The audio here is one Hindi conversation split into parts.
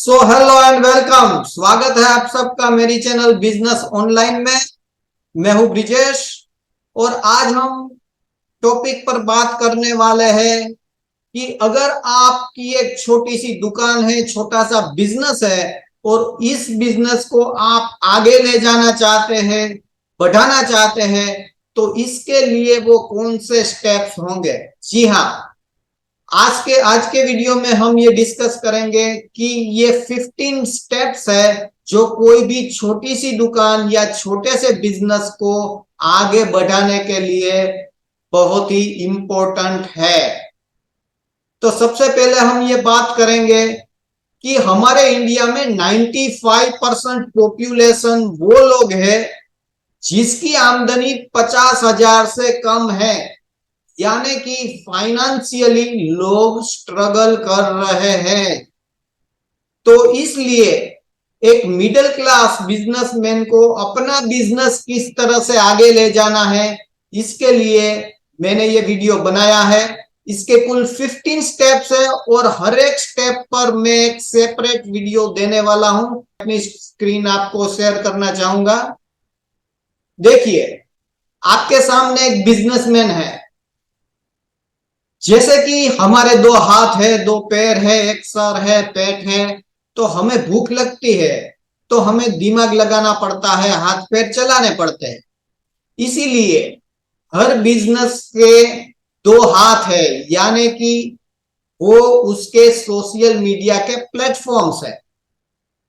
So hello and welcome. स्वागत है आप सबका मेरी चैनल बिजनेस ऑनलाइन में। मैं हूं ब्रिजेश और आज हम टॉपिक पर बात करने वाले हैं कि अगर आपकी एक छोटी सी दुकान है, छोटा सा बिजनेस है और इस बिजनेस को आप आगे ले जाना चाहते हैं, बढ़ाना चाहते हैं, तो इसके लिए वो कौन से स्टेप्स होंगे। जी हाँ, आज के वीडियो में हम ये डिस्कस करेंगे कि ये 15 स्टेप्स है जो कोई भी छोटी सी दुकान या छोटे से बिजनेस को आगे बढ़ाने के लिए बहुत ही इंपॉर्टेंट है। तो सबसे पहले हम ये बात करेंगे कि हमारे इंडिया में 95% पॉपुलेशन वो लोग हैं जिसकी आमदनी 50,000 से कम है, यानी कि फाइनेंशियली लोग स्ट्रगल कर रहे हैं। तो इसलिए एक मिडिल क्लास बिजनेसमैन को अपना बिजनेस किस तरह से आगे ले जाना है, इसके लिए मैंने ये वीडियो बनाया है। इसके कुल 15 स्टेप्स है और हर एक स्टेप पर मैं एक सेपरेट वीडियो देने वाला हूं। अपनी स्क्रीन आपको शेयर करना चाहूंगा। देखिए, आपके सामने एक बिजनेसमैन है। जैसे कि हमारे दो हाथ है, दो पैर है, एक सर है, पेट है। तो हमें भूख लगती है तो हमें दिमाग लगाना पड़ता है, हाथ पैर चलाने पड़ते हैं। इसीलिए हर बिजनेस के दो हाथ है, यानी कि वो उसके सोशल मीडिया के प्लेटफॉर्म्स है।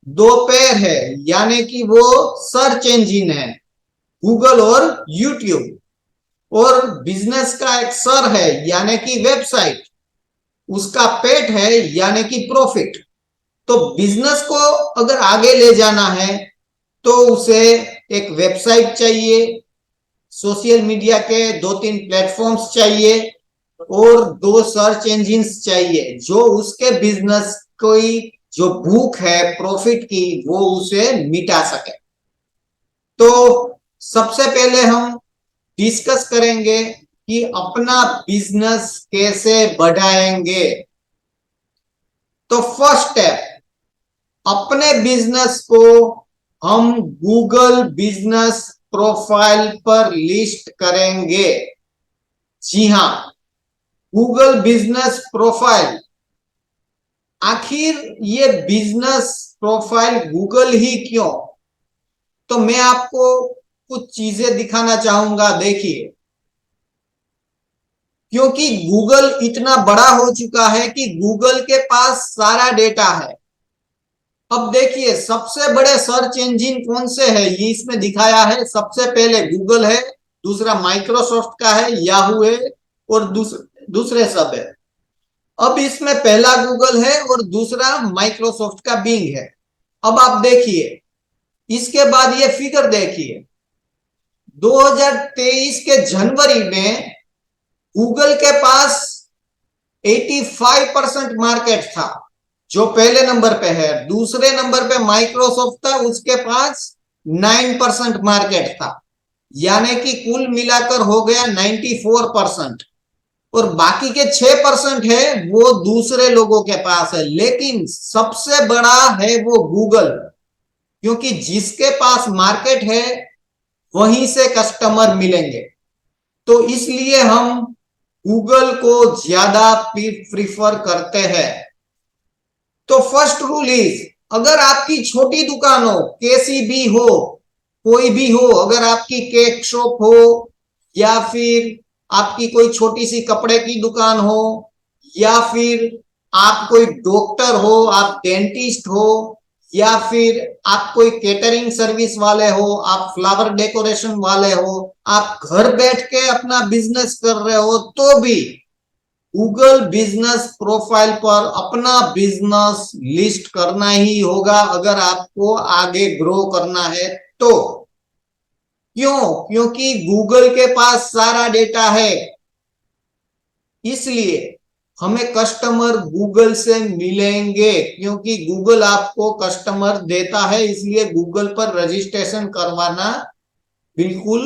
दो पैर है, यानी कि वो सर्च इंजिन है, गूगल और यूट्यूब। और बिजनेस का एक सर है, यानी कि वेबसाइट। उसका पेट है, यानी कि प्रॉफिट। तो बिजनेस को अगर आगे ले जाना है तो उसे एक वेबसाइट चाहिए, सोशल मीडिया के 2-3 प्लेटफॉर्म्स चाहिए और 2 सर्च इंजिन्स चाहिए जो उसके बिजनेस की जो भूख है प्रॉफिट की वो उसे मिटा सके। तो सबसे पहले हम डिस्कस करेंगे कि अपना बिजनेस कैसे बढ़ाएंगे। तो फर्स्ट स्टेप, अपने बिजनेस को हम गूगल बिजनेस प्रोफाइल पर लिस्ट करेंगे। जी हां, गूगल बिजनेस प्रोफाइल। आखिर ये बिजनेस प्रोफाइल गूगल ही क्यों? तो मैं आपको कुछ चीजें दिखाना चाहूंगा। देखिए, क्योंकि गूगल इतना बड़ा हो चुका है कि गूगल के पास सारा डेटा है। अब देखिए, सबसे बड़े सर्च इंजिन कौन से है ये इसमें दिखाया है। सबसे पहले गूगल है, दूसरा माइक्रोसॉफ्ट का है, याहू है और दूसरे सब है। अब इसमें पहला गूगल है और दूसरा माइक्रोसॉफ्ट का बिंग है। अब आप देखिए, इसके बाद ये फिगर देखिए, 2023 के जनवरी में गूगल के पास 85% मार्केट था, जो पहले नंबर पे है। दूसरे नंबर पे माइक्रोसॉफ्ट था, उसके पास 9% मार्केट था, यानी कि कुल मिलाकर हो गया 94%। और बाकी के 6% है वो दूसरे लोगों के पास है। लेकिन सबसे बड़ा है वो गूगल, क्योंकि जिसके पास मार्केट है वहीं से कस्टमर मिलेंगे। तो इसलिए हम गूगल को ज्यादा प्रीफर करते हैं। तो फर्स्ट रूल इज, अगर आपकी छोटी दुकान हो, कैसी भी हो, कोई भी हो, अगर आपकी केक शॉप हो या फिर आपकी कोई छोटी सी कपड़े की दुकान हो या फिर आप कोई डॉक्टर हो, आप डेंटिस्ट हो या फिर आप कोई केटरिंग सर्विस वाले हो, आप फ्लावर डेकोरेशन वाले हो, आप घर बैठ के अपना बिजनेस कर रहे हो, तो भी गूगल बिजनेस प्रोफाइल पर अपना बिजनेस लिस्ट करना ही होगा अगर आपको आगे ग्रो करना है तो। क्यों? क्योंकि गूगल के पास सारा डेटा है। इसलिए हमें कस्टमर गूगल से मिलेंगे, क्योंकि गूगल आपको कस्टमर देता है। इसलिए गूगल पर रजिस्ट्रेशन करवाना बिल्कुल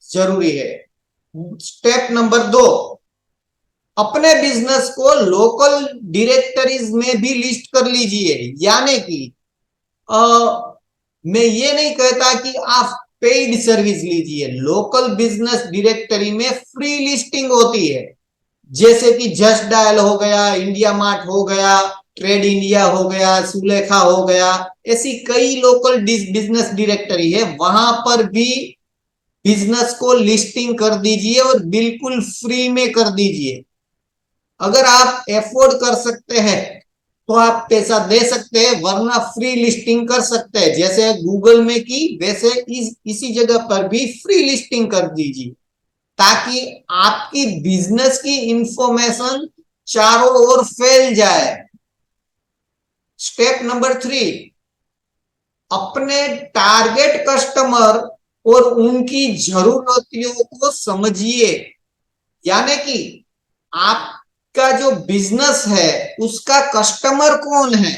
जरूरी है। स्टेप नंबर 2, अपने बिजनेस को लोकल डायरेक्टरीज में भी लिस्ट कर लीजिए। यानी कि मैं ये नहीं कहता कि आप पेड सर्विस लीजिए, लोकल बिजनेस डायरेक्टरी में फ्री लिस्टिंग होती है, जैसे कि जस्ट डायल हो गया, इंडिया मार्ट हो गया, ट्रेड इंडिया हो गया, सुलेखा हो गया, ऐसी कई लोकल बिजनेस डायरेक्टरी है, वहां पर भी बिजनेस को लिस्टिंग कर दीजिए और बिल्कुल फ्री में कर दीजिए। अगर आप एफोर्ड कर सकते हैं तो आप पैसा दे सकते हैं, वरना फ्री लिस्टिंग कर सकते हैं, जैसे गूगल में की वैसे इसी जगह पर भी फ्री लिस्टिंग कर दीजिए, ताकि आपकी बिजनेस की इंफॉर्मेशन चारों ओर फैल जाए। स्टेप नंबर 3, अपने टारगेट कस्टमर और उनकी जरूरतों को समझिए। यानी कि आपका जो बिजनेस है उसका कस्टमर कौन है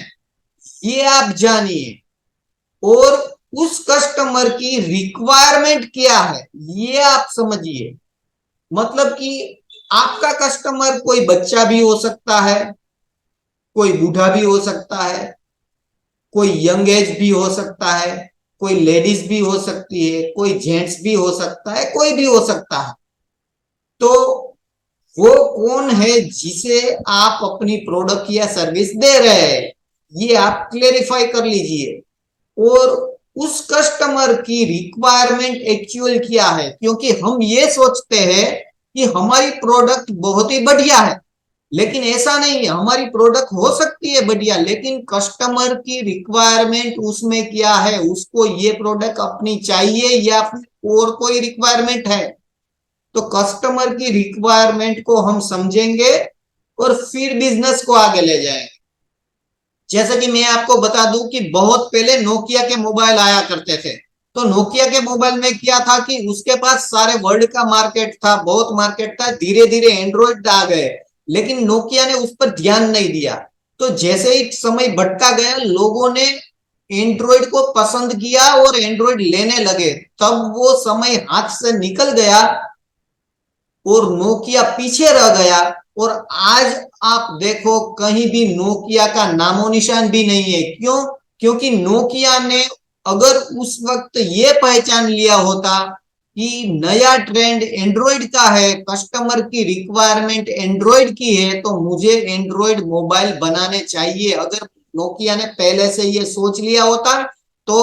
ये आप जानिए, और उस कस्टमर की रिक्वायरमेंट क्या है ये आप समझिए। मतलब कि आपका कस्टमर कोई बच्चा भी हो सकता है, कोई बूढ़ा भी हो सकता है, कोई यंग एज भी हो सकता है, कोई लेडीज भी हो सकती है, कोई जेंट्स भी हो सकता है, कोई भी हो सकता है। तो वो कौन है जिसे आप अपनी प्रोडक्ट या सर्विस दे रहे हैं ये आप क्लेरिफाई कर लीजिए, और उस कस्टमर की रिक्वायरमेंट एक्चुअल क्या है। क्योंकि हम ये सोचते हैं कि हमारी प्रोडक्ट बहुत ही बढ़िया है, लेकिन ऐसा नहीं है। हमारी प्रोडक्ट हो सकती है बढ़िया, लेकिन कस्टमर की रिक्वायरमेंट उसमें क्या है, उसको ये प्रोडक्ट अपनी चाहिए या फिर और कोई रिक्वायरमेंट है। तो कस्टमर की रिक्वायरमेंट को हम समझेंगे और फिर बिजनेस को आगे ले जाएंगे। जैसा कि मैं आपको बता दूं कि बहुत पहले नोकिया के मोबाइल आया करते थे। तो नोकिया के मोबाइल में क्या था कि उसके पास सारे वर्ल्ड का मार्केट था, बहुत मार्केट था। धीरे धीरे एंड्रॉइड आ गए, लेकिन नोकिया ने उस पर ध्यान नहीं दिया। तो जैसे ही समय बढ़ता गया, लोगों ने एंड्रॉइड को पसंद किया और एंड्रॉइड लेने लगे। तब वो समय हाथ से निकल गया और नोकिया पीछे रह गया। और आज आप देखो कहीं भी नोकिया का नामो निशान भी नहीं है। क्यों? क्योंकि नोकिया ने अगर उस वक्त ये पहचान लिया होता कि नया ट्रेंड एंड्रॉइड का है, कस्टमर की रिक्वायरमेंट एंड्रॉइड की है, तो मुझे एंड्रॉइड मोबाइल बनाने चाहिए। अगर नोकिया ने पहले से ये सोच लिया होता तो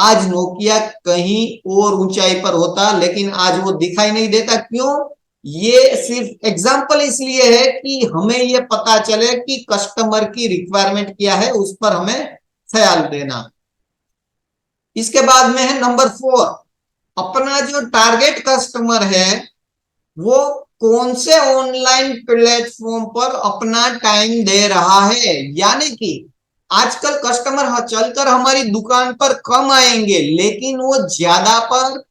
आज नोकिया कहीं और ऊंचाई पर होता, लेकिन आज वो दिखाई नहीं देता। क्यों? ये सिर्फ एग्जाम्पल इसलिए है कि हमें ये पता चले कि कस्टमर की रिक्वायरमेंट क्या है, उस पर हमें ख्याल देना। इसके बाद में है नंबर 4, अपना जो टारगेट कस्टमर है वो कौन से ऑनलाइन प्लेटफॉर्म पर अपना टाइम दे रहा है। यानी कि आजकल कस्टमर चलकर हमारी दुकान पर कम आएंगे, लेकिन वो ज्यादा पर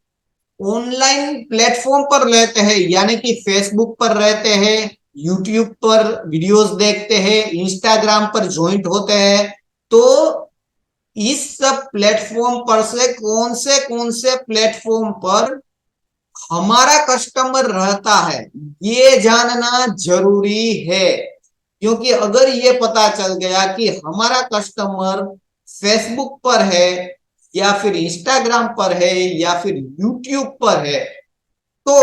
ऑनलाइन प्लेटफॉर्म पर रहते हैं। यानी कि फेसबुक पर रहते हैं, यूट्यूब पर वीडियोस देखते हैं, इंस्टाग्राम पर ज्वाइंट होते हैं। तो इस सब प्लेटफॉर्म पर से कौन से प्लेटफॉर्म पर हमारा कस्टमर रहता है ये जानना जरूरी है। क्योंकि अगर ये पता चल गया कि हमारा कस्टमर फेसबुक पर है या फिर इंस्टाग्राम पर है या फिर यूट्यूब पर है, तो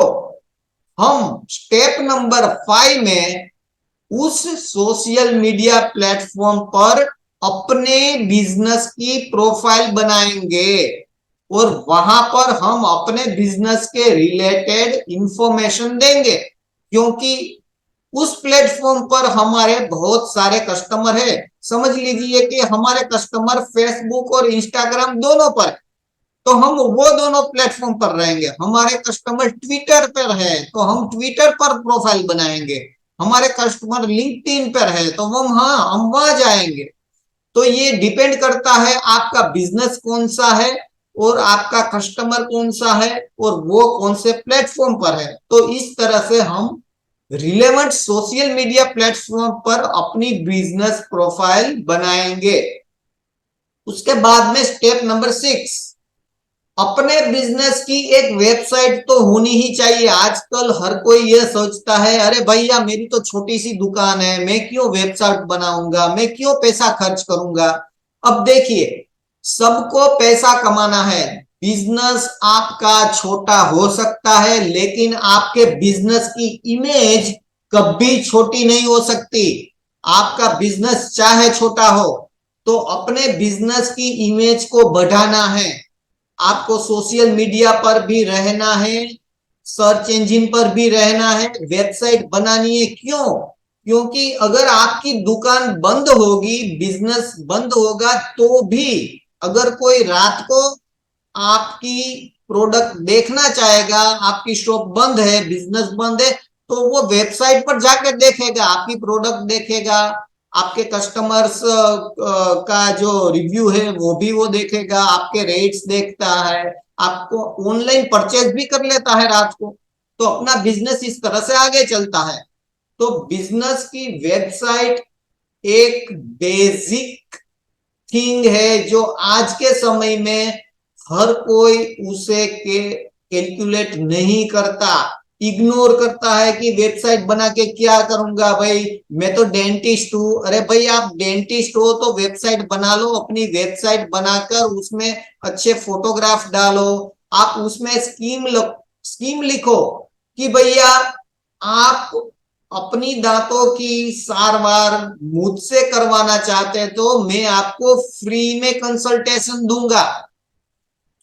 हम स्टेप नंबर 5 में उस सोशल मीडिया प्लेटफॉर्म पर अपने बिजनेस की प्रोफाइल बनाएंगे और वहां पर हम अपने बिजनेस के रिलेटेड इंफॉर्मेशन देंगे। क्योंकि उस प्लेटफॉर्म पर हमारे बहुत सारे कस्टमर है। समझ लीजिए कि हमारे कस्टमर फेसबुक और इंस्टाग्राम दोनों पर, तो हम वो दोनों प्लेटफॉर्म पर रहेंगे। हमारे कस्टमर ट्विटर पर है तो हम ट्विटर पर प्रोफाइल बनाएंगे। हमारे कस्टमर लिंक्डइन पर है तो हम वहां जाएंगे। तो ये डिपेंड करता है आपका बिजनेस कौन सा है और आपका कस्टमर कौन सा है और वो कौन से प्लेटफॉर्म पर है। तो इस तरह से हम रिलेवेंट सोशल मीडिया प्लेटफॉर्म पर अपनी बिजनेस प्रोफाइल बनाएंगे। उसके बाद में स्टेप नंबर 6, अपने बिजनेस की एक वेबसाइट तो होनी ही चाहिए। आजकल हर कोई यह सोचता है, अरे भैया मेरी तो छोटी सी दुकान है, मैं क्यों वेबसाइट बनाऊंगा, मैं क्यों पैसा खर्च करूंगा। अब देखिए, सबको पैसा कमाना है। बिजनेस आपका छोटा हो सकता है, लेकिन आपके बिजनेस की इमेज कभी छोटी नहीं हो सकती। आपका बिजनेस चाहे छोटा हो, तो अपने बिजनेस की इमेज को बढ़ाना है। आपको सोशल मीडिया पर भी रहना है, सर्च इंजन पर भी रहना है, वेबसाइट बनानी है। क्यों? क्योंकि अगर आपकी दुकान बंद होगी, बिजनेस बंद होगा, तो भी अगर कोई रात को आपकी प्रोडक्ट देखना चाहेगा, आपकी शॉप बंद है, बिजनेस बंद है, तो वो वेबसाइट पर जाकर देखेगा, आपकी प्रोडक्ट देखेगा, आपके कस्टमर्स का जो रिव्यू है वो भी वो देखेगा, आपके रेट्स देखता है, आपको ऑनलाइन परचेज भी कर लेता है रात को। तो अपना बिजनेस इस तरह से आगे चलता है। तो बिजनेस की वेबसाइट एक बेसिक थिंग है, जो आज के समय में हर कोई उसे कैलकुलेट नहीं करता, इग्नोर करता है कि वेबसाइट बना के क्या करूंगा भाई, मैं तो डेंटिस्ट हूं। अरे भाई, आप डेंटिस्ट हो तो वेबसाइट बना लो, अपनी वेबसाइट बनाकर उसमें अच्छे फोटोग्राफ डालो, आप उसमें स्कीम लिखो कि भैया आप अपनी दांतों की सारवार मुझसे करवाना चाहते हैं तो मैं आपको फ्री में कंसल्टेशन दूंगा।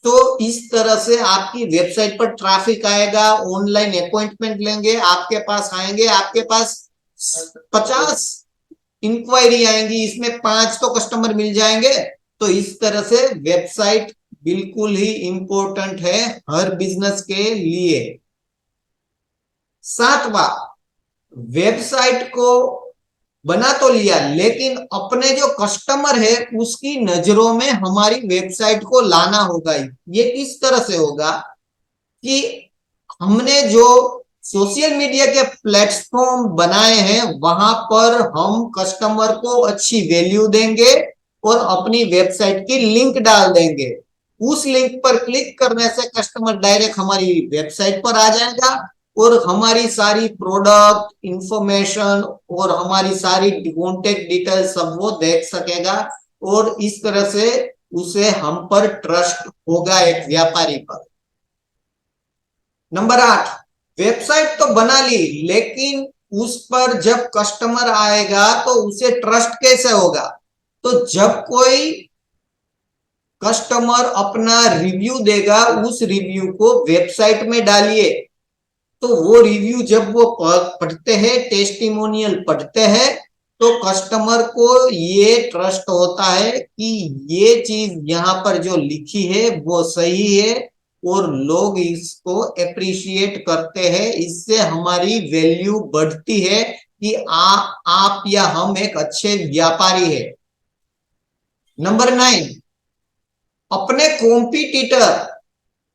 तो इस तरह से आपकी वेबसाइट पर ट्रैफिक आएगा, ऑनलाइन अपॉइंटमेंट लेंगे, आपके पास आएंगे, आपके पास 50 इंक्वायरी आएंगी, इसमें 5 तो कस्टमर मिल जाएंगे। तो इस तरह से वेबसाइट बिल्कुल ही इंपॉर्टेंट है हर बिजनेस के लिए। सातवां, वेबसाइट को बना तो लिया, लेकिन अपने जो कस्टमर है उसकी नजरों में हमारी वेबसाइट को लाना होगा। ये किस तरह से होगा कि हमने जो सोशल मीडिया के प्लेटफॉर्म बनाए हैं वहां पर हम कस्टमर को अच्छी वैल्यू देंगे और अपनी वेबसाइट की लिंक डाल देंगे। उस लिंक पर क्लिक करने से कस्टमर डायरेक्ट हमारी वेबसाइट पर आ जाएगा और हमारी सारी प्रोडक्ट इंफॉर्मेशन और हमारी सारी कॉन्टेक्ट डिटेल सब वो देख सकेगा, और इस तरह से उसे हम पर ट्रस्ट होगा एक व्यापारी पर। नंबर 8, वेबसाइट तो बना ली, लेकिन उस पर जब कस्टमर आएगा तो उसे ट्रस्ट कैसे होगा। तो जब कोई कस्टमर अपना रिव्यू देगा, उस रिव्यू को वेबसाइट में डालिए, तो वो रिव्यू जब वो पढ़ते हैं, टेस्टिमोनियल पढ़ते हैं, तो कस्टमर को ये ट्रस्ट होता है कि ये चीज यहाँ पर जो लिखी है वो सही है और लोग इसको अप्रिशिएट करते हैं। इससे हमारी वैल्यू बढ़ती है कि आप या हम एक अच्छे व्यापारी है। नंबर 9, अपने कॉम्पिटिटर,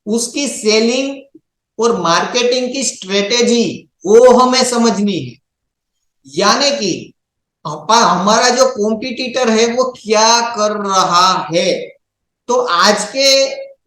उसकी सेलिंग और मार्केटिंग की स्ट्रेटेजी वो हमें समझनी है। यानी कि हमारा जो कॉम्पिटिटर है वो क्या कर रहा है। तो आज के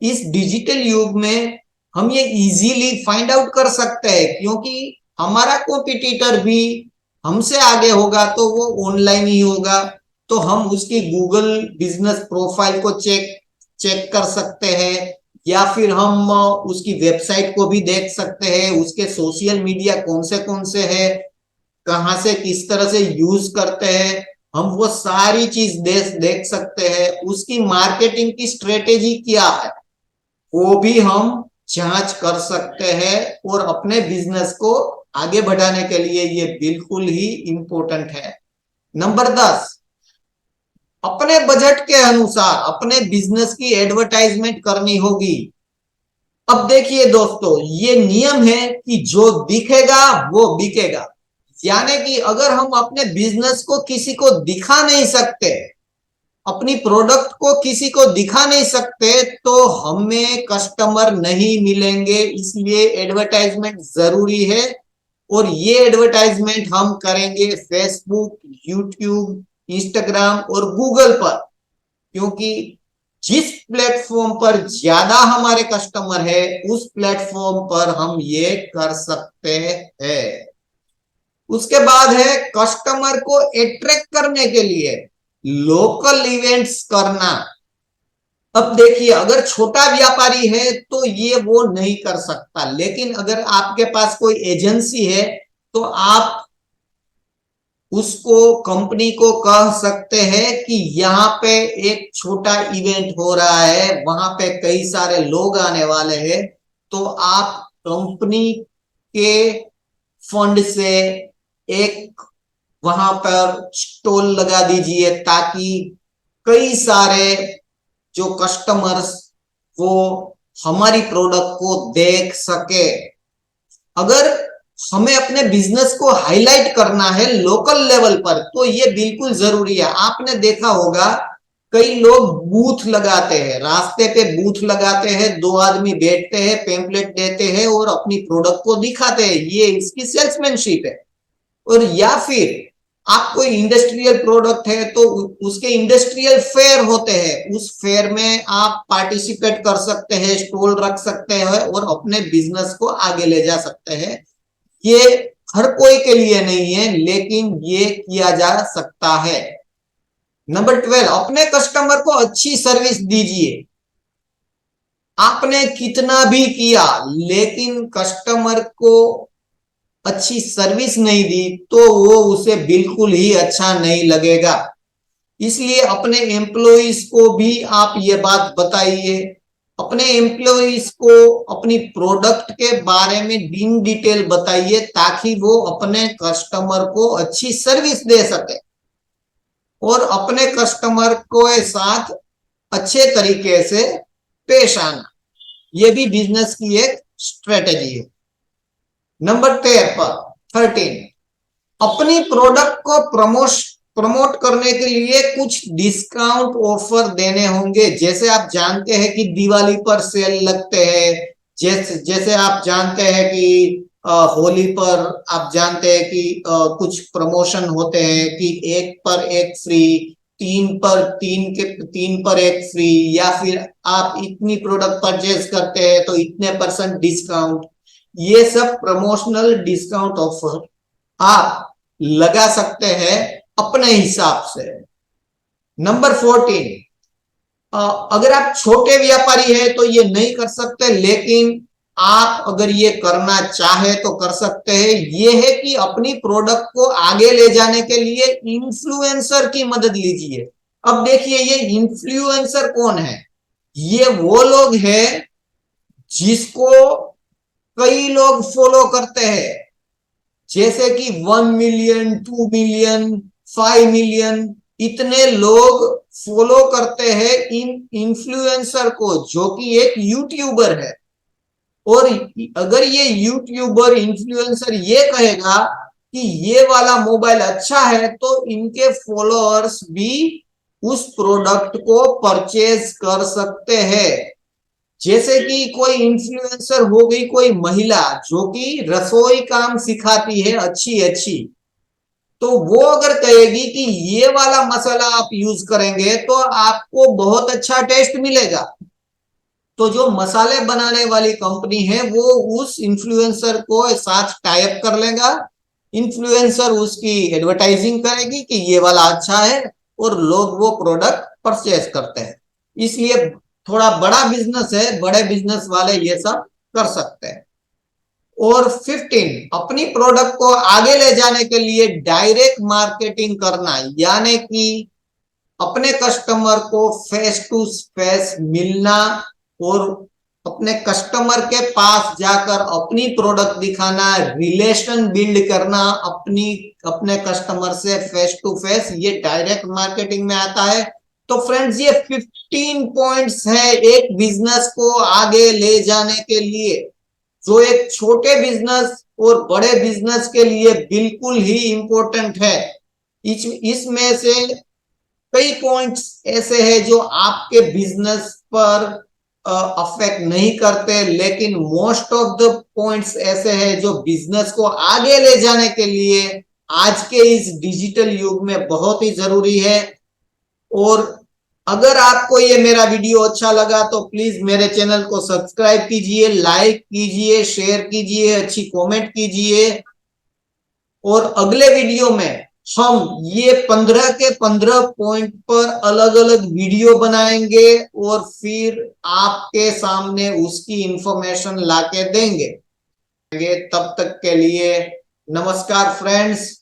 इस डिजिटल युग में हम ये इजीली फाइंड आउट कर सकते हैं, क्योंकि हमारा कॉम्पिटिटर भी हमसे आगे होगा तो वो ऑनलाइन ही होगा। तो हम उसकी गूगल बिजनेस प्रोफाइल को चेक चेक कर सकते हैं, या फिर हम उसकी वेबसाइट को भी देख सकते हैं, उसके सोशल मीडिया कौन से है, कहां से किस तरह से यूज करते हैं, हम वो सारी चीज देख सकते हैं। उसकी मार्केटिंग की स्ट्रेटेजी क्या है वो भी हम जांच कर सकते हैं, और अपने बिजनेस को आगे बढ़ाने के लिए ये बिल्कुल ही इंपॉर्टेंट है। नंबर 10, अपने बजट के अनुसार अपने बिजनेस की एडवर्टाइजमेंट करनी होगी। अब देखिए दोस्तों, ये नियम है कि जो दिखेगा वो बिकेगा। यानी कि अगर हम अपने बिजनेस को किसी को दिखा नहीं सकते, अपनी प्रोडक्ट को किसी को दिखा नहीं सकते, तो हमें कस्टमर नहीं मिलेंगे। इसलिए एडवर्टाइजमेंट जरूरी है, और ये एडवर्टाइजमेंट हम करेंगे फेसबुक, यूट्यूब, इंस्टाग्राम और गूगल पर, क्योंकि जिस प्लेटफॉर्म पर ज्यादा हमारे कस्टमर है उस प्लेटफॉर्म पर हम ये कर सकते हैं। उसके बाद है कस्टमर को अट्रैक्ट करने के लिए लोकल इवेंट्स करना। अब देखिए, अगर छोटा व्यापारी है तो ये वो नहीं कर सकता, लेकिन अगर आपके पास कोई एजेंसी है तो आप उसको, कंपनी को कह सकते हैं कि यहाँ पे एक छोटा इवेंट हो रहा है, वहां पे कई सारे लोग आने वाले हैं, तो आप कंपनी के फंड से एक वहां पर स्टॉल लगा दीजिए ताकि कई सारे जो कस्टमर्स वो हमारी प्रोडक्ट को देख सके। अगर हमें अपने बिजनेस को हाईलाइट करना है लोकल लेवल पर तो ये बिल्कुल जरूरी है। आपने देखा होगा कई लोग बूथ लगाते हैं, रास्ते पे बूथ लगाते हैं, दो आदमी बैठते हैं, पेम्पलेट देते हैं और अपनी प्रोडक्ट को दिखाते हैं, ये इसकी सेल्समैनशिप है। और या फिर आप कोई इंडस्ट्रियल प्रोडक्ट है तो उसके इंडस्ट्रियल फेयर होते हैं, उस फेयर में आप पार्टिसिपेट कर सकते हैं, स्टॉल रख सकते हैं और अपने बिजनेस को आगे ले जा सकते हैं। ये हर कोई के लिए नहीं है, लेकिन ये किया जा सकता है। नंबर 12, अपने कस्टमर को अच्छी सर्विस दीजिए। आपने कितना भी किया लेकिन कस्टमर को अच्छी सर्विस नहीं दी तो वो उसे बिल्कुल ही अच्छा नहीं लगेगा। इसलिए अपने एम्प्लॉइज को भी आप ये बात बताइए, अपने एम्प्लॉइज को अपनी प्रोडक्ट के बारे में इन डिटेल बताइए ताकि वो अपने कस्टमर को अच्छी सर्विस दे सके और अपने कस्टमर के साथ अच्छे तरीके से पेश आना। ये भी बिजनेस की एक स्ट्रेटेजी है। नंबर 13, अपनी प्रोडक्ट को प्रमोट करने के लिए कुछ डिस्काउंट ऑफर देने होंगे। जैसे आप जानते हैं कि दिवाली पर सेल लगते हैं, जैसे आप जानते हैं कि होली पर आप जानते हैं कि कुछ प्रमोशन होते हैं कि 1 पर 1 फ्री, 3 पर 1 फ्री, या फिर आप इतनी प्रोडक्ट परचेज करते हैं तो इतने % डिस्काउंट। ये सब प्रमोशनल डिस्काउंट ऑफर आप लगा सकते हैं अपने हिसाब से। नंबर 14, अगर आप छोटे व्यापारी हैं तो ये नहीं कर सकते, लेकिन आप अगर ये करना चाहे तो कर सकते हैं। ये है कि अपनी प्रोडक्ट को आगे ले जाने के लिए इन्फ्लुएंसर की मदद लीजिए। अब देखिए, ये इन्फ्लुएंसर कौन है? ये वो लोग हैं जिसको कई लोग फॉलो करते हैं, जैसे कि 1 मिलियन, 2 मिलियन, 5 मिलियन, इतने लोग फॉलो करते हैं इन इन्फ्लुएंसर को, जो कि एक यूट्यूबर है। और अगर ये यूट्यूबर इन्फ्लुएंसर ये कहेगा कि ये वाला मोबाइल अच्छा है तो इनके फॉलोअर्स भी उस प्रोडक्ट को परचेज कर सकते हैं। जैसे कि कोई इन्फ्लुएंसर हो गई, कोई महिला जो कि रसोई काम सिखाती है अच्छी अच्छी, तो वो अगर कहेगी कि ये वाला मसाला आप यूज करेंगे तो आपको बहुत अच्छा टेस्ट मिलेगा, तो जो मसाले बनाने वाली कंपनी है वो उस इन्फ्लुएंसर को साथ टाई अप कर लेगा। इन्फ्लुएंसर उसकी एडवर्टाइजिंग करेगी कि ये वाला अच्छा है और लोग वो प्रोडक्ट परचेज करते हैं। इसलिए थोड़ा बड़ा बिजनेस है, बड़े बिजनेस वाले ये सब कर सकते हैं। और 15, अपनी प्रोडक्ट को आगे ले जाने के लिए डायरेक्ट मार्केटिंग करना, यानी कि अपने कस्टमर को फेस टू फेस मिलना और अपने कस्टमर के पास जाकर अपनी प्रोडक्ट दिखाना, रिलेशन बिल्ड करना अपने कस्टमर से फेस टू फेस, ये डायरेक्ट मार्केटिंग में आता है। तो फ्रेंड्स, ये 15 पॉइंट्स है एक बिजनेस को आगे ले जाने के लिए, जो एक छोटे बिजनेस और बड़े बिजनेस के लिए बिल्कुल ही इंपॉर्टेंट है। इसमें से कई पॉइंट्स ऐसे हैं जो आपके बिजनेस पर अफेक्ट नहीं करते, लेकिन मोस्ट ऑफ द पॉइंट्स ऐसे हैं जो बिजनेस को आगे ले जाने के लिए आज के इस डिजिटल युग में बहुत ही जरूरी है। और अगर आपको ये मेरा वीडियो अच्छा लगा तो प्लीज मेरे चैनल को सब्सक्राइब कीजिए, लाइक कीजिए, शेयर कीजिए, अच्छी कमेंट कीजिए। और अगले वीडियो में हम ये 15 के 15 पॉइंट पर अलग अलग वीडियो बनाएंगे और फिर आपके सामने उसकी इंफॉर्मेशन लाके देंगे। तब तक के लिए नमस्कार फ्रेंड्स।